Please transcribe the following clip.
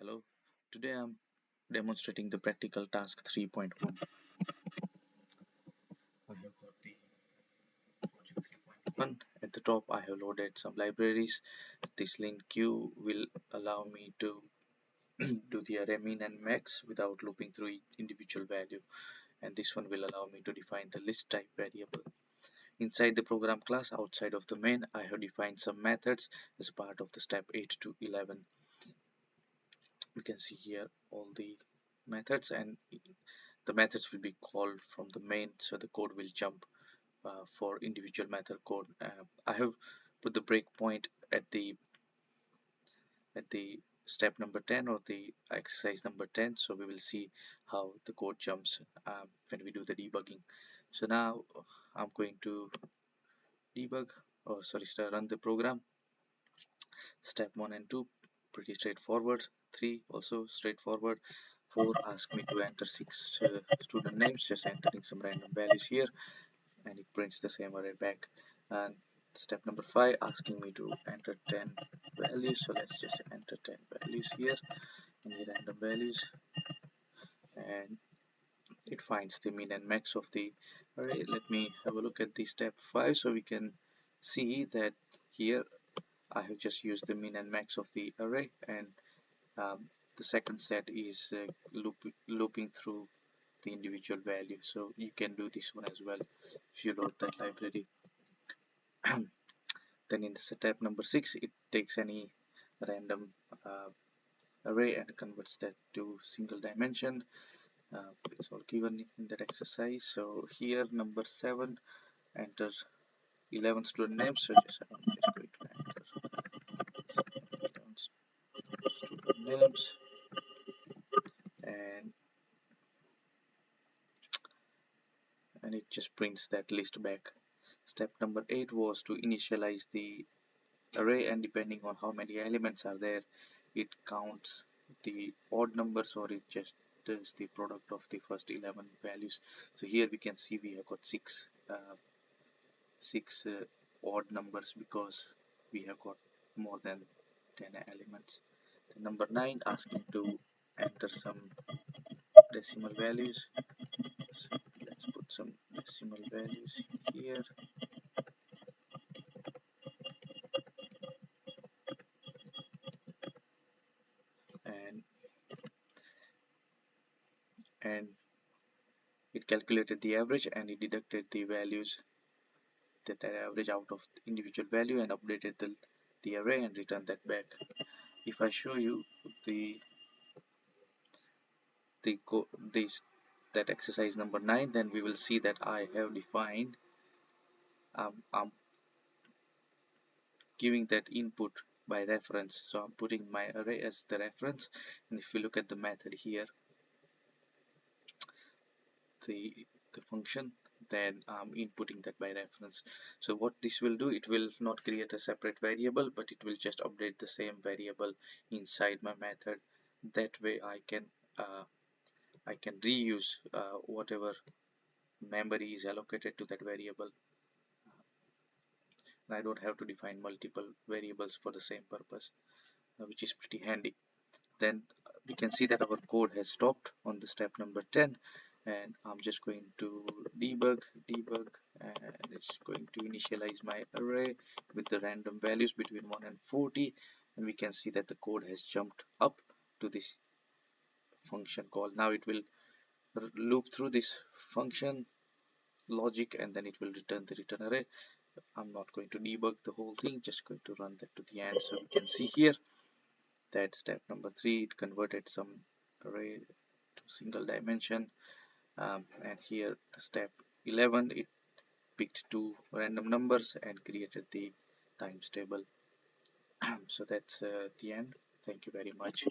Hello, today I'm demonstrating the practical task 3.1. I have got the project 3.1. At the top, I have loaded some libraries. This link queue will allow me to do the array min and max without looping through each individual value, and this one will allow me to define the list type variable. Inside the program class, outside of the main, I have defined some methods as part of the step 8 to 11. We can see here all the methods, and the methods will be called from the main, so the code will jump for individual method code. I have put the breakpoint at the step number 10 or the exercise number 10, so we will see how the code jumps when we do the debugging. So now I'm going to debug, or sorry, run the program. Step 1 and 2 pretty straightforward. 3 also straightforward. 4 ask me to enter 6 student names, just entering some random values here, and it prints the same array back. And step number 5 asking me to enter 10 values, so let's just enter 10 values here, any random values, and it finds the min and max of the array. Let me have a look at the step 5, so we can see that here I have just used the min and max of the array, and the second set is looping through the individual value. So you can do this one as well if you load that library. Then in the step number 6, it takes any random array and converts that to single dimension. It's all given in that exercise. So here number 7, enter 11 student names. So I'm just going to enter 11 student names, and it just prints that list back. Step number 8 was to initialize the array, and depending on how many elements are there, it counts the odd numbers, or it just does the product of the first 11 values. So here we can see we have got six odd numbers because we have got more than 10 elements. The number 9 asking to enter some decimal values, so let's put some decimal values here. And it calculated the average, and it deducted the values that are average out of the individual value, and updated the array and returned that back. If I show you the this that exercise number 9, then we will see that I have defined I'm giving that input by reference, so I'm putting my array as the reference. And if you look at the method here, the function, then I'm inputting that by reference. So what this will do, it will not create a separate variable, but it will just update the same variable inside my method. That way I can reuse whatever memory is allocated to that variable, and I don't have to define multiple variables for the same purpose, which is pretty handy. Then we can see that our code has stopped on the step number 10, and I'm just going to debug, and it's going to initialize my array with the random values between 1 and 40, and we can see that the code has jumped up to this function call. Now it will loop through this function logic, and then it will return the return array. I'm not going to debug the whole thing, just going to run that to the end. So we can see here that step number 3, it converted some array to single dimension, and here the step 11, it picked 2 random numbers and created the times table. So that's the end. Thank you very much.